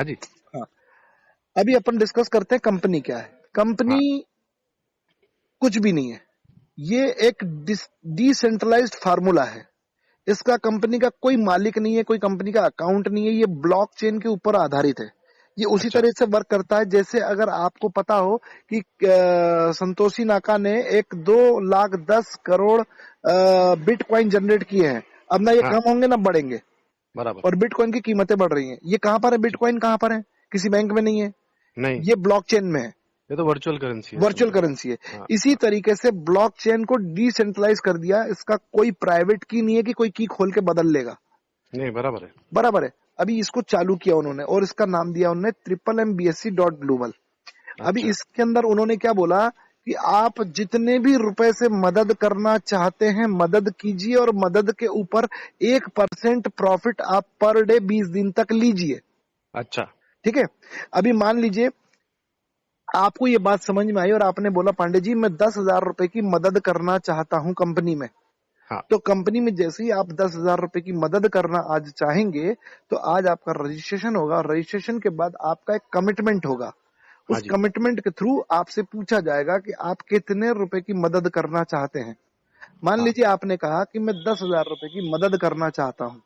हाँ जी। हाँ, अभी अपन डिस्कस करते हैं कंपनी क्या है। कंपनी हाँ। कुछ भी नहीं है, ये एक डिसेंट्रलाइज्ड फार्मूला है। इसका कंपनी का कोई मालिक नहीं है, कोई कंपनी का अकाउंट नहीं है, ये ब्लॉकचेन के ऊपर आधारित है। ये उसी अच्छा। तरह से वर्क करता है जैसे अगर आपको पता हो कि संतोषी नाका ने एक 2,10,00,000 बिटकॉइन जनरेट किए हैं। अब ना ये हाँ, कम होंगे ना बढ़ेंगे, बराबर। और बिटकॉइन की कीमतें बढ़ रही हैं। ये कहां पर है? बिटकॉइन कहां पर है? किसी बैंक में नहीं है, नहीं, ये ब्लॉकचेन में है, ये तो वर्चुअल करेंसी है वर्चुअल समझो। करेंसी है। हाँ। इसी हाँ। तरीके से ब्लॉकचेन को डिसेंट्रलाइज कर दिया। इसका कोई प्राइवेट की नहीं है कि कोई की खोल के बदल लेगा। नहीं, बराबर है। बराबर है। अभी इसको चालू किया उन्होंने और इसका नाम दिया उन्होंने MMBSC.global। अभी अच्छा। इसके अंदर उन्होंने क्या बोला कि आप जितने भी रुपए से मदद करना चाहते हैं मदद कीजिए, और मदद के ऊपर 1% प्रॉफिट आप पर डे 20 दिन तक लीजिए। अच्छा। ठीक है। अभी मान लीजिए आपको ये बात समझ में आई और आपने बोला पांडे जी मैं 10,000 रुपए की मदद करना चाहता हूं कंपनी में। हाँ। तो कंपनी में जैसे ही आप 10,000 रुपए की मदद करना आज चाहेंगे तो आज आपका रजिस्ट्रेशन होगा, और रजिस्ट्रेशन के बाद आपका एक कमिटमेंट होगा। हाँ उस जी। कमिटमेंट के थ्रू आपसे पूछा जाएगा कि आप कितने रुपए की मदद करना चाहते हैं। मान हाँ। लीजिए आपने कहा कि मैं 10,000 रुपए की मदद करना चाहता हूं,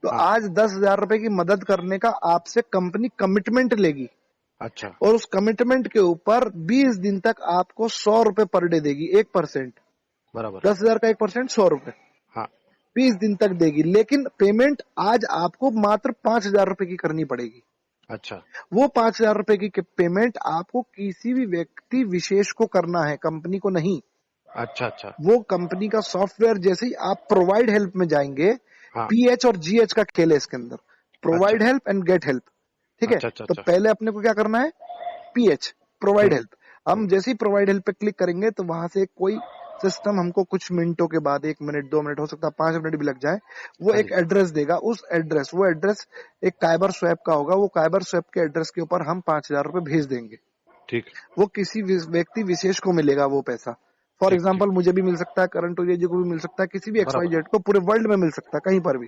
तो हाँ। आज 10,000 रुपए की मदद करने का आपसे कंपनी कमिटमेंट लेगी, अच्छा। और उस कमिटमेंट के ऊपर 20 दिन तक आपको 100 रुपए पर डे देगी। 1%, बराबर। 10,000 का 1%, 100 रुपए हाँ। 20 दिन तक देगी। लेकिन पेमेंट आज आपको मात्र 5,000 रुपए की करनी पड़ेगी। अच्छा। वो 5,000 रुपए की पेमेंट आपको किसी भी व्यक्ति विशेष को करना है, कंपनी को नहीं। अच्छा। अच्छा। वो कंपनी का सॉफ्टवेयर जैसे ही आप प्रोवाइड हेल्प में जाएंगे, हाँ। पीएच और जीएच का खेल है इसके अंदर, अच्छा। Provide help and get help. ठीक है। अच्छा। अच्छा। तो अच्छा। पहले अपने को क्या करना है? पीएच, प्रोवाइड हम्म। हेल्प। हम हम्म। जैसे ही प्रोवाइड हेल्प पे क्लिक करेंगे तो वहां से कोई सिस्टम हमको कुछ मिनटों के बाद, 1 मिनट 2 मिनट, हो सकता है 5 मिनट भी लग जाए, वो हाँ एक जी। एड्रेस देगा। वो एड्रेस एक काइबर स्वैप का होगा। वो काइबर स्वैप के एड्रेस के ऊपर हम 5,000 रुपए भेज देंगे। ठीक। वो किसी व्यक्ति विशेष को मिलेगा वो पैसा। फॉर ठीक। ठीक। एग्जाम्पल मुझे भी मिल सकता है, करंट जी को भी मिल सकता है, किसी भी XYZ बराबर। जेड को पूरे वर्ल्ड में मिल सकता है, कहीं पर भी।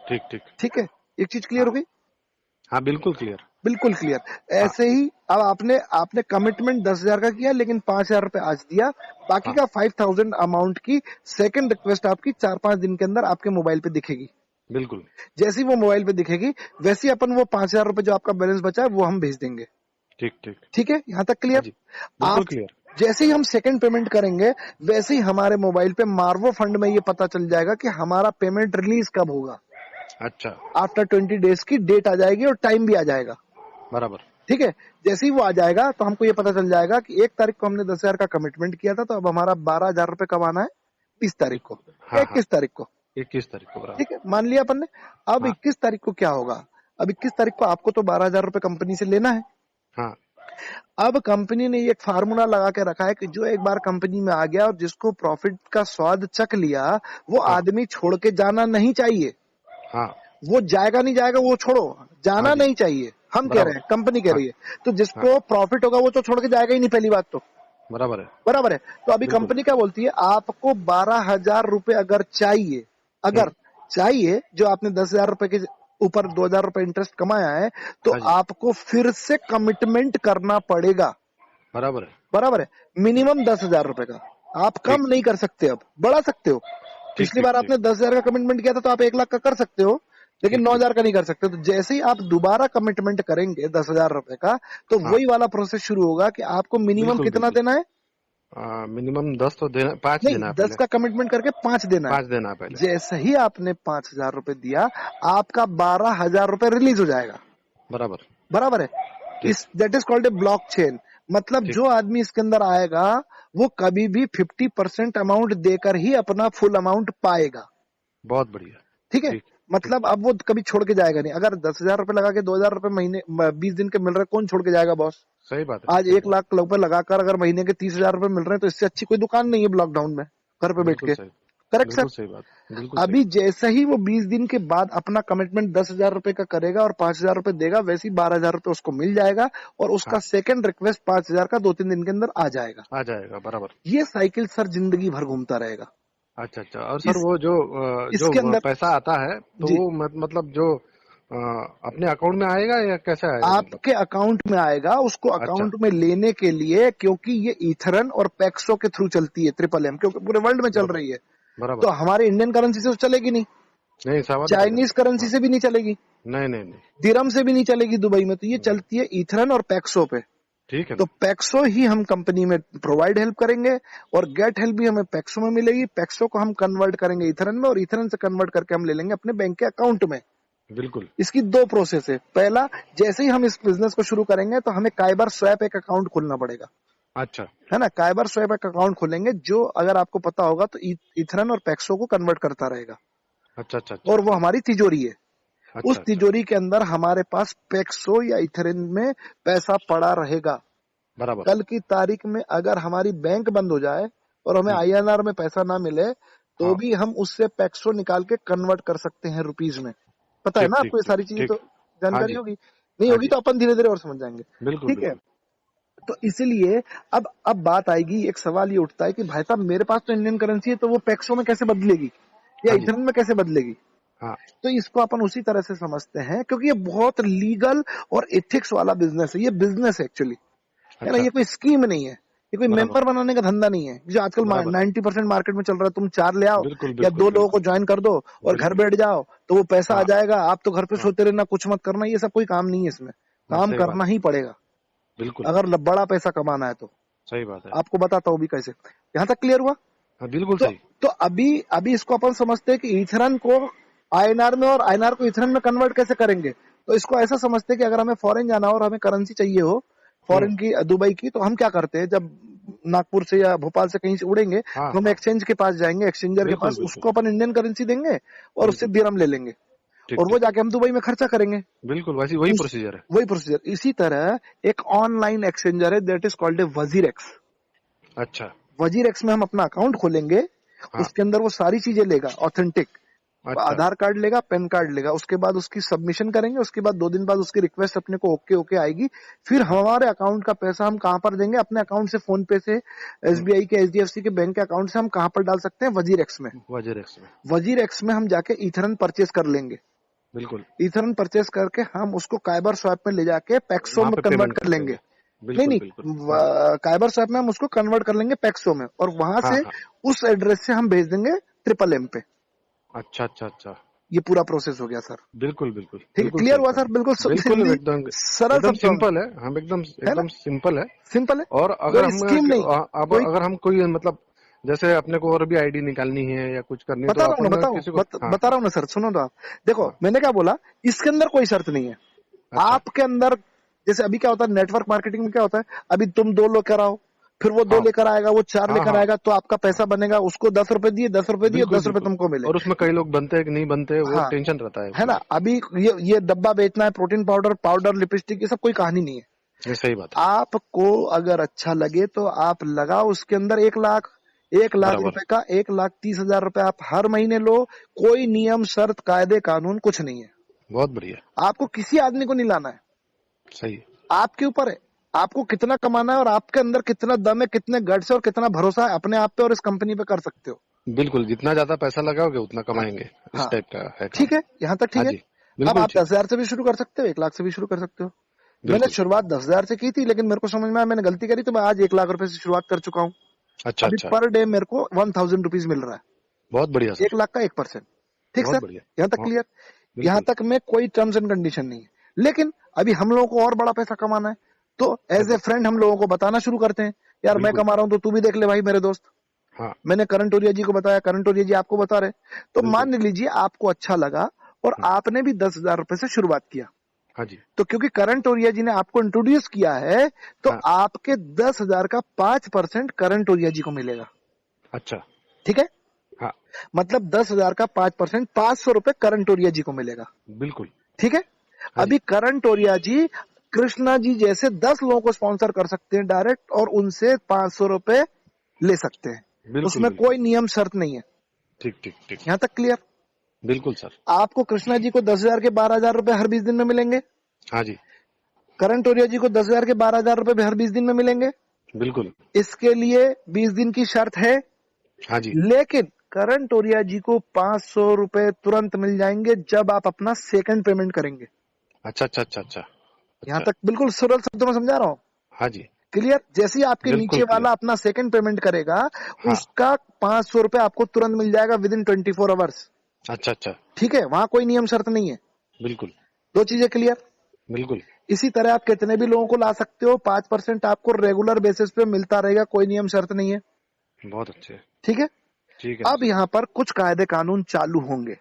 ठीक। ठीक। ठीक है। एक चीज क्लियर हाँ। हो गई? हाँ, बिल्कुल क्लियर। बिल्कुल क्लियर। हाँ। ऐसे ही अब आपने आपने कमिटमेंट 10,000 का किया, लेकिन 5,000 रुपए आज दिया। बाकी हाँ। का 5,000 अमाउंट की सेकंड रिक्वेस्ट आपकी 4-5 दिन के अंदर आपके मोबाइल पे दिखेगी। बिल्कुल। जैसी वो मोबाइल पे दिखेगी वैसे ही अपन वो 5,000 रुपए जो आपका बैलेंस बचा है वो हम भेज देंगे। ठीक। ठीक। ठीक है, यहां तक हाँ क्लियर? जी, आप बिल्कुल क्लियर। जैसे ही हम सेकंड पेमेंट करेंगे वैसे ही हमारे मोबाइल पे मार्वो फंड में ये पता चल जाएगा कि हमारा पेमेंट रिलीज कब होगा। अच्छा। आफ्टर 20 डेज की डेट आ जाएगी और टाइम भी आ जाएगा। बराबर। ठीक है। जैसे ही वो आ जाएगा तो हमको ये पता चल जाएगा कि 1 तारीख को हमने 10,000 का कमिटमेंट किया था, तो अब हमारा 12,000 रुपए कब आना है? 20 तारीख को या हाँ। हाँ। 21 तारीख को। 21 तारीख को, बराबर। ठीक है, मान लिया अपन ने। अब हाँ। 21 तारीख को क्या होगा? अब 21 तारीख को आपको तो 12,000 रुपए कंपनी से लेना है। हाँ। अब कंपनी ने ये एक फार्मूला लगा के रखा है कि जो एक बार कंपनी में आ गया और जिसको प्रॉफिट का स्वाद चख लिया, वो हाँ। आदमी छोड़ के जाना नहीं चाहिए। हाँ। वो जाएगा नहीं जाएगा वो छोड़ो, हाँ जाना जी, नहीं चाहिए। हम कह रहे बराबर। हैं, कंपनी कह हाँ। रही है। तो हाँ। जिसको प्रॉफिट होगा वो तो छोड़ के जाएगा ही नहीं, पहली बात तो। बराबर है। बराबर है। तो अभी बिल्कुल। कंपनी क्या बोलती है, आपको 12,000 रुपए अगर चाहिए, हम्म। अगर चाहिए, जो आपने 10,000 रुपए के ऊपर 2,000 रुपए इंटरेस्ट कमाया है, तो हाँ जी, आपको फिर से कमिटमेंट करना पड़ेगा। बराबर है। बराबर है। मिनिमम 10,000 रुपए का। आप ठीक। कम नहीं कर सकते, अब बढ़ा सकते हो। ठीक। पिछली ठीक। बार ठीक। आपने 10,000 का कमिटमेंट किया था तो आप 1 लाख का कर सकते हो, लेकिन ठीक। ठीक। 9,000 का नहीं कर सकते। तो जैसे ही आप दोबारा कमिटमेंट करेंगे 10,000 रुपए का, तो हाँ। वही वाला प्रोसेस शुरू होगा कि आपको मिनिमम बिल्कुल कितना बिल्कुल। देना है? मिनिमम 10 तो देना, 5 नहीं, देना है 10 पहले। का कमिटमेंट करके 5 देना है। 5 देना है पहले। जैसे ही आपने 5,000 रुपए दिया, आपका 12,000 रुपए रिलीज हो जाएगा। बराबर। बराबर है। ठीक। इस that is called a blockchain. मतलब ठीक। जो आदमी इसके अंदर आएगा वो कभी भी 50% अमाउंट देकर ही अपना फुल अमाउंट पाएगा। बहुत बढ़िया। ठीक है। ठीक। ठीक। मतलब अब वो कभी छोड़ के जाएगा नहीं। अगर 10,000 रुपए लगा के 2,000 रुपए महीने 20 दिन के मिल रहे, कौन छोड़ के जाएगा बॉस? सही बात है, आज सही 1 बात। लाख रुपए लगाकर अगर महीने के 30,000 रुपए मिल रहे हैं तो इससे अच्छी कोई दुकान नहीं है लॉकडाउन में, घर पे बैठ बिल्कुल के। सही। Correct sir? बिल्कुल सही बात। बिल्कुल सही। अभी जैसे ही वो 20 दिन के बाद अपना कमिटमेंट 10,000 रुपए का करेगा और 5,000 रुपए देगा, वैसे ही 12,000 रुपए उसको मिल जाएगा, और उसका हाँ, सेकंड रिक्वेस्ट 5,000 का 2-3 दिन के अंदर आ जाएगा। आ जाएगा, बराबर। ये साइकिल सर जिंदगी भर घूमता रहेगा। अच्छा अच्छा। और सर इस वो जो इसके अंदर पैसा आता है तो जी वो मतलब जो अपने अकाउंट में आएगा या कैसे आएगा मतलब? आपके अकाउंट में आएगा, उसको अच्छा, अकाउंट में लेने के लिए, क्योंकि ये ईथरन और पैक्सो के थ्रू चलती है, ट्रिपल एम, क्योंकि पूरे वर्ल्ड में चल बराबर, रही है। बराबर। तो हमारे इंडियन करेंसी से तो चलेगी नहीं, नहीं, सावधान पड़ेगा चाइनीज सर। करेंसी हाँ, से भी नहीं चलेगी, नहीं, नहीं, नहीं, दिरहम से भी नहीं चलेगी दुबई में। तो ये नहीं, चलती है ईथरन और पैक्सो पे। ठीक है तो ना? पैक्सो ही हम कंपनी में प्रोवाइड हेल्प करेंगे, और गेट हेल्प भी हमें पैक्सो में मिलेगी। पैक्सो को हम कन्वर्ट करेंगे ईथरन में, और ईथरन से कन्वर्ट करके हम ले लेंगे अपने बैंक के अकाउंट में। बिल्कुल। इसकी दो प्रोसेस है। पहला, जैसे ही हम इस बिजनेस को शुरू करेंगे तो हमें काइबर स्वैप एक अकाउंट खोलना पड़ेगा, अच्छा, है ना। काइबर स्वैप एक अकाउंट खोलेंगे जो, अगर आपको पता होगा तो, ईथरन और पैक्सो को कन्वर्ट करता रहेगा, अच्छा, अच्छा, अच्छा, और वो हमारी तिजोरी है। उस अच्छा, अच्छा, तिजोरी के अंदर हमारे पास पैक्सो या ईथरन में पैसा पड़ा रहेगा। बराबर। कल की तारीख में अगर हमारी बैंक बंद हो जाए और हमें हुँ, आईएनआर में पैसा ना मिले, तो हाँ, भी हम उससे पैक्सो निकाल के कन्वर्ट कर सकते हैं रुपीज में। पता है ठीक, ना ठीक, आपको, ये ठीक, सारी चीजें ठीक। तो हाँ जानकारी जी, होगी। नहीं हाँ होगी जी, तो अपन धीरे धीरे और समझ जाएंगे। बिल्कुल, ठीक है। बिल्कुल। तो इसीलिए अब बात आएगी, एक सवाल ये उठता है कि भाई साहब, मेरे पास तो इंडियन करेंसी है, तो वो पैक्सो में कैसे बदलेगी या हाँ जी, इथरन में कैसे बदलेगी? हाँ, तो इसको अपन उसी तरह से समझते हैं, क्योंकि ये बहुत लीगल और एथिक्स वाला बिजनेस है। ये बिजनेस है एक्चुअली, है ना। अच्छा, ये कोई स्कीम नहीं है, ये कोई बराबर, मेंबर बनाने का धंधा नहीं है, जो आजकल बराबर। 90% मार्केट में चल रहा है। तुम 4 ले आओ बिल्कुल, या बिल्कुल, 2 लोगों को बिल्कुल, ज्वाइन कर दो और घर बिल्कुल। बैठ जाओ, तो वो पैसा आ हाँ, जाएगा, आप तो घर पे हाँ, सोते रहना, कुछ मत करना। ये सब कोई काम नहीं है इसमें, हाँ, काम सही बात करना है। ही पड़ेगा बिल्कुल, अगर बड़ा पैसा कमाना है तो। सही बात है। आपको बताता हूँ भी कैसे। यहाँ तक क्लियर हुआ? हाँ, बिल्कुल तो सही। तो अभी अभी इसको अपन समझते हैं कि ईथरन को आईएनआर में और आईएनआर को ईथरन में कन्वर्ट कैसे करेंगे। तो इसको ऐसा समझते हैं कि अगर हमें फॉरेन जाना हो और हमें करेंसी चाहिए हो, हुँ, फॉरेन की, दुबई की, तो हम क्या करते हैं, जब नागपुर से या भोपाल से कहीं से उड़ेंगे हाँ, तो हम हाँ, एक्सचेंज के पास जाएंगे, एक्सचेंजर के बिल्कुल, पास, बिल्कुल, उसको अपन इंडियन करेंसी देंगे और उससे बिल्कुल। दिरहम ले लेंगे, ठीक, और वो ठीक। जाके हम दुबई में खर्चा करेंगे। बिल्कुल, वैसी वही उस प्रोसीजर है। वही प्रोसीजर। इसी तरह एक ऑनलाइन एक्सचेंजर है, that is called a WazirX. अच्छा, वजीरेक्स में हम अपना अकाउंट खोलेंगे, हाँ, उसके अंदर वो सारी चीजें लेगा, ऑथेंटिक अच्छा, आधार कार्ड लेगा, पैन कार्ड लेगा, उसके बाद उसकी सबमिशन करेंगे, उसके बाद 2 दिन बाद उसकी रिक्वेस्ट अपने को ओके ओके आएगी। फिर हाँ, हमारे अकाउंट का पैसा हम कहां पर देंगे? अपने अकाउंट से, फोन पे से, हुँ, एसबीआई के, एचडीएफसी के बैंक के अकाउंट से हम कहां पर डाल सकते हैं? वजीरेक्स में। वज़ीर-एक्स में। वजीरेक्स में हम जाके ईथरन परचेस कर लेंगे। बिल्कुल, ईथरन परचेस करके हम उसको काइबर स्वैप में ले जाके पैक्सो वहाँ में पे कन्वर्ट पेमेंट कर कर लेंगे। देंगे। नहीं बिल्कुल, नहीं, बिल्कुल। हाँ, काइबर स्वैप में हम उसको कन्वर्ट कर लेंगे पैक्सो में, और वहां हाँ, से हाँ। उस एड्रेस से हम भेज देंगे ट्रिपल एम पे। अच्छा, अच्छा, अच्छा। ये पूरा प्रोसेस हो गया सर। बिल्कुल, बिल्कुल। ठीक है, बिल्कुल क्लियर सही हुआ कहा सर? बिल्कुल आपने। बिल्कुल हिंदी एकदम सरल एकदम शब्दों में, सिंपल है। हम एकदम है ना, एकदम सिंपल है। सिंपल है, और अगर कोई हम स्कीम नहीं, अब कोई। अगर हम कोई मतलब जैसे अपने को और भी आईडी निकालनी है या कुछ करनी है तो बता रहा हूँ ना, अपन किसी को हाँ, बता रहा हूँ ना सर, सुनो तो आप। देखो, हाँ। मैंने क्या बोला, इसके अंदर कोई शर्त नहीं है अच्छा। आपके अंदर। जैसे अभी क्या होता है नेटवर्क मार्केटिंग में, क्या होता है, अभी तुम 2 लेकर आओ, फिर वो 2 हाँ, लेकर आएगा, वो 4 हाँ, लेकर हाँ, आएगा, तो आपका हाँ। पैसा बनेगा। उसको 10 रुपए दिए, 10 रुपए दिए, बिल्कुल, 10 रुपए बिल्कुल। तुमको मिले। और उसमें कई लोग बनते हैं कि नहीं बनते, वो हाँ, टेंशन रहता है है ना। उसमें। अभी ये डब्बा बेचना है, प्रोटीन पाउडर, लिपस्टिक, ये सब कोई कहानी नहीं है। ये सही बात है। आपको अगर अच्छा लगे तो आप लगाओ उसके अंदर 1 लाख, 1 लाख बराबर। रुपए का, 1,30,000 रुपए आप हर महीने लो। कोई नियम शर्त कायदे कानून कुछ नहीं है। बहुत बढ़िया। आपको किसी आदमी को नहीं लाना है, सही है। आपके ऊपर है। आपको कितना कमाना है और आपके अंदर कितना दम है, कितने गट्स है और कितना भरोसा है अपने आप पे और इस कंपनी पे, कर सकते हो। बिल्कुल, जितना ज्यादा पैसा लगाओगे उतना हाँ, कमाएंगे। इस हाँ, टाइप का है काम। ठीक है, यहाँ तक हाँ ठीक है। जी, अब बिल्कुल आप ठीक। 10,000 से भी शुरू कर सकते हो, 1 लाख से भी शुरू कर सकते हो। मैंने बिल्कुल। शुरुआत 10,000 से की थी, लेकिन मेरे को समझ में आया मैंने गलती करी, तो मैं आज 1 लाख रुपए से शुरुआत कर चुका हूँ। अच्छा, अभी अच्छा। पर डे मेरे को 1,000 रुपीज मिल रहा है, बहुत बढ़िया सर। 1 लाख का 1%। ठीक बहुत सर, बढ़िया। यहाँ तक हाँ, क्लियर? यहाँ बिल्कुल। तक में कोई टर्म्स एंड कंडीशन नहीं है। लेकिन अभी हम लोगों को और बड़ा पैसा कमाना है, तो हाँ एज ए जी, फ्रेंड हम लोगों को बताना शुरू करते हैं, यार मैं बिल्कुल। कमा रहा हूँ तो तू भी देख ले भाई मेरे दोस्त। हाँ, मैंने करण टोरिया जी को बताया, करण टोरिया जी आपको बता रहे। तो बिल्कुल। मान लीजिए आपको अच्छा लगा और हाँ, आपने भी 10,000 रुपए से शुरुआत किया, हाँ जी। तो क्योंकि करण टोरिया जी ने आपको इंट्रोड्यूस किया है, तो हाँ, आपके 10,000 का 5% करण टोरिया जी को मिलेगा। अच्छा। ठीक है, हाँ, मतलब 10,000 का 5%, 500 रुपए करण टोरिया जी को मिलेगा। बिल्कुल। ठीक है। हाँ जी, अभी करण टोरिया जी कृष्णा जी जैसे 10 लोगों को स्पॉन्सर कर सकते हैं डायरेक्ट, और उनसे 500 रुपए ले सकते हैं। बिल्कुल, उसमें बिल्कुल। कोई नियम शर्त नहीं है। ठीक, ठीक, ठीक। यहां तक क्लियर? बिल्कुल सर। आपको कृष्णा जी को 10,000 के 12,000 रुपए हर 20 दिन में मिलेंगे, हाँ जी, करण टोरिया जी को 10,000 के 12,000 रुपए हर 20 दिन में मिलेंगे। बिल्कुल। इसके लिए 20 दिन की शर्त है, हाँ जी, लेकिन करण टोरिया जी को 500 रुपए तुरंत मिल जाएंगे जब आप अपना सेकंड पेमेंट करेंगे। अच्छा अच्छा अच्छा अच्छा यहाँ अच्छा। तक बिल्कुल सरल शब्दों में समझा रहा हूँ। हाँ जी। क्लियर? जैसे ही आपके बिल्कुल नीचे क्लियर। वाला अपना सेकंड पेमेंट करेगा, हाँ। उसका 500 रुपए आपको तुरंत मिल जाएगा विद इन 24 आवर्स। अच्छा अच्छा। ठीक है, वहां कोई नियम शर्त नहीं है। बिल्कुल। दो चीजें क्लियर। बिल्कुल। इसी तरह आप कितने भी लोगों को ला सकते हो, 5% आपको रेगुलर बेसिस पे मिलता रहेगा, कोई नियम शर्त नहीं है। बहुत अच्छे। ठीक है। ठीक है ना अब सर। यहाँ पर कुछ कायदे कानून चालू होंगे।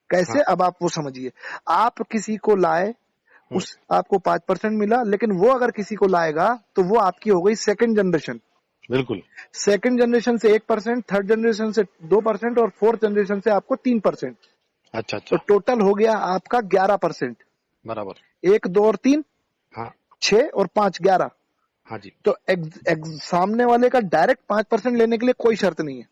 कैसे? हाँ। अब आप वो समझिए। आप किसी को लाए, हम्म, उस आपको 5% मिला, लेकिन वो अगर किसी को लाएगा तो वो आपकी हो गई सेकंड जनरेशन। बिल्कुल। सेकंड जनरेशन से 1%, थर्ड जनरेशन से 2% और फोर्थ जनरेशन से आपको 3%। अच्छा तो अच्छा। टोटल हो गया आपका 11%। बराबर। 1, 2 और 3, हाँ। 6 और 5, 11। हाँ जी। तो सामने वाले का डायरेक्ट 5% लेने के लिए कोई शर्त नहीं है,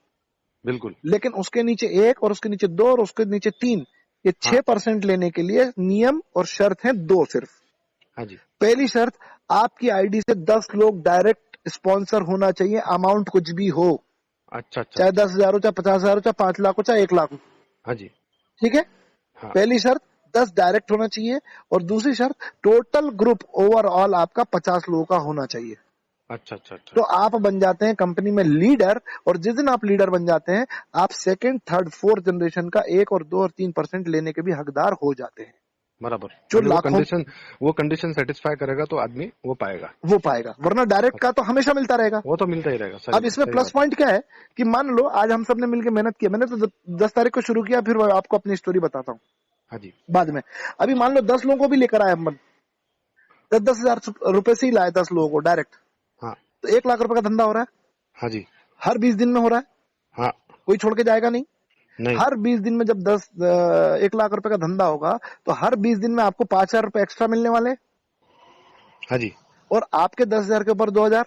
बिल्कुल। लेकिन उसके नीचे 1 और उसके नीचे 2 और उसके नीचे 3, ये हाँ। 6% लेने के लिए नियम और शर्त है दो सिर्फ। हाँ जी। पहली शर्त, आपकी आईडी से 10 लोग डायरेक्ट स्पॉन्सर होना चाहिए, अमाउंट कुछ भी हो, अच्छा अच्छा चाहे अच्छा। 10,000 हो, चाहे 50,000 हो, चाहे 5 लाख हो, चाहे 1 लाख हो। हाँ जी। ठीक है। हाँ। पहली शर्त 10 डायरेक्ट होना चाहिए, और दूसरी शर्त टोटल ग्रुप ओवरऑल आपका 50 लोगों का होना चाहिए। अच्छा अच्छा अच्छा। तो आप बन जाते हैं कंपनी में लीडर, और जिस दिन आप लीडर बन जाते हैं, आप सेकंड, थर्ड, फोर्थ जनरेशन का 1 और 2 और 3% लेने के भी हकदार हो जाते हैं, बराबर। जो यानी लाखों वो कंडीशन सेटिस्फाई करेगा तो आदमी वो पाएगा। वो पाएगा, वरना डायरेक्ट का तो हमेशा मिलता रहेगा। वो तो मिलता ही रहेगा। अब इसमें सही प्लस बात है। पॉइंट क्या है कि मान लो आज हम सब ने मिलकर मेहनत की, मैंने तो 10 तारीख को शुरू किया, फिर आपको अपनी स्टोरी बताता हूँ हाँ जी। बाद में। अभी मान लो 10 लोगों को भी लेकर आए हम, 10,000 रुपए से ही लाए 10 लोगों को डायरेक्ट, हाँ। तो 1 लाख रुपए का धंधा हो रहा है। हाँ जी। हर 20 दिन में हो रहा है, हाँ। कोई छोड़ के जाएगा नहीं। नहीं। हर 20 दिन में जब 1 लाख रुपए का धंधा होगा, तो हर 20 दिन में आपको 5,000 रुपए एक्स्ट्रा मिलने वाले, हाँ जी। और आपके 10,000 के ऊपर 2,000।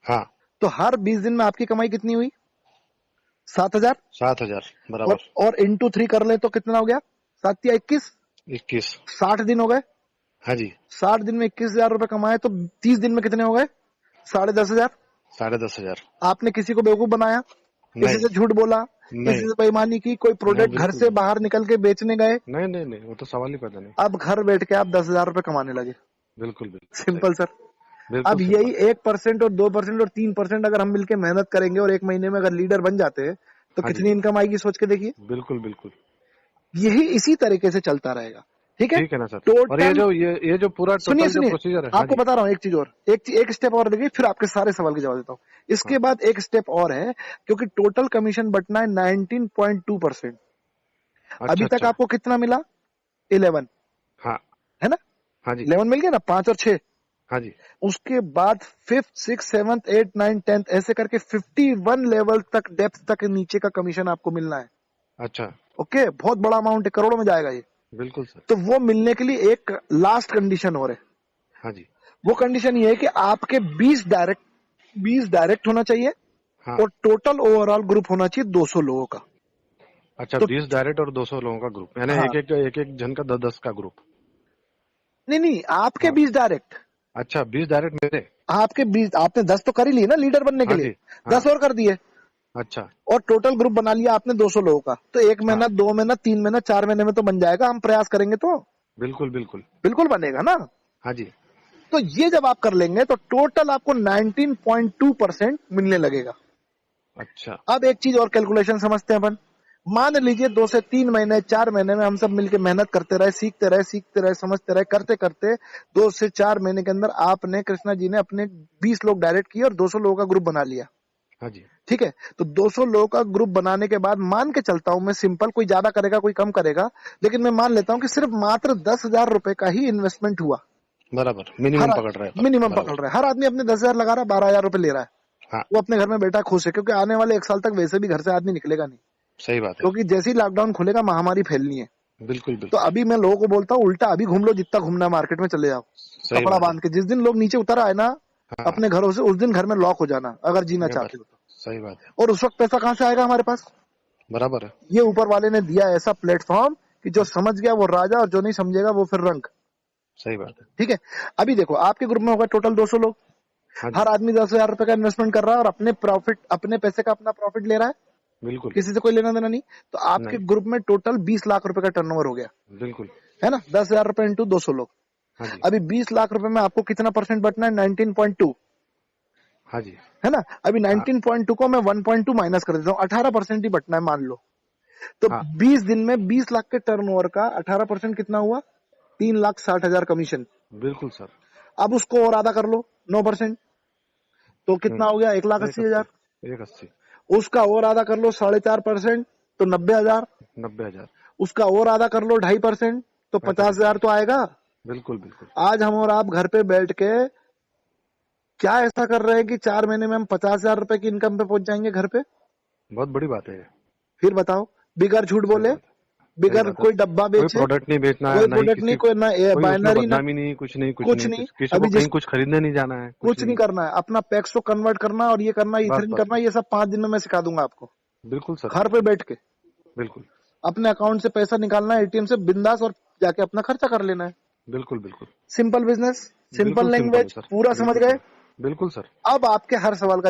हाँ। तो हर 20 दिन में आपकी कमाई कितनी हुई? 7,000। 7,000 और बराबर। और इंटू 3 कर ले तो कितना हो गया? 7 या 21, 21। 60 दिन हो गए। हाँ जी। 60 दिन में 21,000 रुपए कमाए, तो 30 दिन में कितने हो गए? 10,500। 10,500। आपने किसी को बेवकूफ बनाया, किसी नहीं। से झूठ बोला, किसी नहीं। से बेईमानी की, कोई नहीं प्रोडक्ट घर बिल्कुल से नहीं। बाहर निकल के बेचने गए, नहीं नहीं नहीं, वो तो सवाल ही पैदा नहीं। अब घर बैठ के आप 10,000 रुपए कमाने लगे। बिल्कुल बिल्कुल सही। Simple sir. बिल्कुल अब सिंपल। यही 1% और 2% और 3% अगर हम मिलकर मेहनत करेंगे और 1 महीने में अगर लीडर बन जाते हैं, तो हाँ जी। कितनी इनकम आएगी सोच के देखिए। बिल्कुल बिल्कुल। यही इसी तरीके से चलता रहेगा। ठीक है। ठीक है ना सर। और टोटल, ये जो पूरा सुनिए टोटल जो सुनिए, प्रोसीजर है। हाँ आपको जी। बता रहा हूँ एक चीज और, एक स्टेप और देखिए, फिर आपके सारे सवाल के जवाब देता हूँ। हाँ। इसके बाद एक स्टेप और है, क्योंकि टोटल कमीशन बटना है 19.2%। अच्छा अभी तक अच्छा। आपको कितना मिला? 11, हाँ। है ना? हाँ जी। 11 मिल गया ना, 5 और 6। हाँ जी। उसके बाद 5th, 6th, 7th, 8th, 9th, 10th ऐसे करके 51 लेवल तक, डेप्थ तक नीचे का कमीशन आपको मिलना है। अच्छा। ओके, बहुत बड़ा अमाउंट है, करोड़ों में जाएगा ये। बिल्कुल सर। तो वो मिलने के लिए एक लास्ट कंडीशन और है। हाँ जी। वो कंडीशन ये है कि आपके 20 डायरेक्ट होना चाहिए, हाँ। और टोटल ओवरऑल ग्रुप होना चाहिए 200 लोगों का। अच्छा, तो 20 डायरेक्ट और 200 लोगों का ग्रुप, यानी हाँ, एक एक जन का 10-10 का ग्रुप। नहीं नहीं, आपके हाँ। 20 डायरेक्ट। अच्छा, 20 डायरेक्ट मेरे। आपके 20, आपने 10 तो कर ही लिए ना लीडर बनने के हाँ लिए, जी। हाँ। 10 और कर दिए, अच्छा। और टोटल ग्रुप बना लिया आपने 200 लोगों का। तो 1 महीना, हाँ। 2 महीना, 3 महीना, 4 महीने में तो बन जाएगा, हम प्रयास करेंगे तो बिल्कुल बिल्कुल। बिल्कुल बनेगा ना। हाँ जी। तो ये जब आप कर लेंगे तो टोटल आपको 19.2% मिलने लगेगा। अच्छा। अब एक चीज और कैलकुलेशन समझते हैं अपन। मान लीजिए 2 से 3 महीने, 4 महीने में हम सब मिलकर मेहनत करते रहे, सीखते रहे, समझते रहे, करते करते 2 से 4 महीने के अंदर आपने, कृष्णा जी ने अपने 20 लोग डायरेक्ट किए और 200 लोगों का ग्रुप बना लिया। हाँ जी। ठीक है। तो 200 लोगों का ग्रुप बनाने के बाद मान के चलता हूं मैं, सिंपल, कोई ज्यादा करेगा कोई कम करेगा, लेकिन मैं मान लेता हूं कि सिर्फ मात्र 10,000 रुपए का ही इन्वेस्टमेंट हुआ। बराबर, हर मिनिमम पकड़ रहे हैं अपन। मिनिमम पकड़ बराबर। रहा है, हर आदमी अपने 10,000 लगा रहा है, 12,000 रुपए ले रहा है। हाँ। वो अपने घर में बैठा खुश है, क्योंकि आने वाले 1 साल तक वैसे भी घर से आदमी निकलेगा नहीं, सही बात है। क्योंकि जैसे ही लॉकडाउन खुलेगा महामारी फैलनी है। बिल्कुल तो बिल्कुल। अभी मैं लोगों को बोलता हूँ उल्टा, अभी घूम लो, जितना घूमना है मार्केट में चले जाओ, सही कपड़ा बात है। बांध के। जिस दिन लोग नीचे उतर आए ना हाँ। अपने घरों से, उस दिन घर में लॉक हो जाना, अगर जीना ये बात चाहते हो तो। सही बात है। और उस वक्त पैसा कहां से आएगा हमारे पास? बराबर है। ये ऊपर वाले ने दिया ऐसा प्लेटफॉर्म कि जो समझ गया वो राजा, और जो नहीं समझेगा वो फिर रंक। सही बात है। ठीक है। अभी देखो, आपके ग्रुप में होगा टोटल 200 लोग, हाँ जी। हर आदमी 10,000 रुपए का इन्वेस्टमेंट कर रहा है, और अपने प्रॉफिट, अपने पैसे का अपना प्रॉफिट ले रहा है। बिल्कुल किसी से कोई लेना देना नहीं। तो आपके नहीं, ग्रुप में टोटल 20 लाख रुपए का टर्नओवर हो गया, बिल्कुल। है ना। 10,000 रुपए इंटू 200 लोग। हाँ जी, अभी 20 लाख रुपए में आपको कितना परसेंट बटना है? 19.2, हाँ जी, है ना। अभी हाँ, 19.2 को मैं 1.2 माइनस कर देता हूँ, 18% ही बटना है मान लो। तो हाँ, 20 दिन में 20 लाख के टर्नओवर का 18% कितना हुआ? 3,60,000 कमीशन। बिल्कुल सर। अब उसको और आधा कर लो, 9%, तो कितना हो गया? 1,80,000। 180, उसका और आधा कर लो 4.5%, तो 90,000। 90,000, उसका और आधा कर लो 2.5%, तो 50,000 तो आएगा। बिल्कुल, बिल्कुल। आज हम और आप घर पे बैठ के क्या ऐसा कर रहे हैं कि 4 महीने में हम 50,000 रुपए की इनकम पे पहुंच जाएंगे घर पे? बहुत बड़ी बात है ये, फिर बताओ, बिगर झूठ सही बोले, बात है, सही बिगर बात है। कोई डब्बा कोई बेचे, प्रोडक्ट नहीं बेचना है, कोई ना ही प्रोडक्ट नहीं, किसी कोई ना कोई उसमें बाइनरी, ना बदनामी नहीं, कुछ नहीं, कुछ कुछ नहीं, नहीं। किसी को अभी कहीं जिस कुछ खरीदने नहीं जाना है, कुछ कुछ नहीं नहीं। करना है, अपना पैक्स को कन्वर्ट करना है, और ये करना है, बस, इथरिन बस, करना है, बस। ये सब 5 दिन में मैं सिखा दूंगा आपको, बिल्कुल सर, घर पे बिल्कुल, बैठ के। बिल्कुल, अपने अकाउंट से पैसा निकालना है एटीएम से बिंदास, और जाके अपना खर्चा कर लेना है। बिल्कुल, बिल्कुल। सिंपल बिजनेस, बिल्कुल सिंपल सिंपल है लैंग्वेज, सर, पूरा समझ बिल्कुल गए। सिंपल। बिल्कुल सर। अब आपके हर सवाल का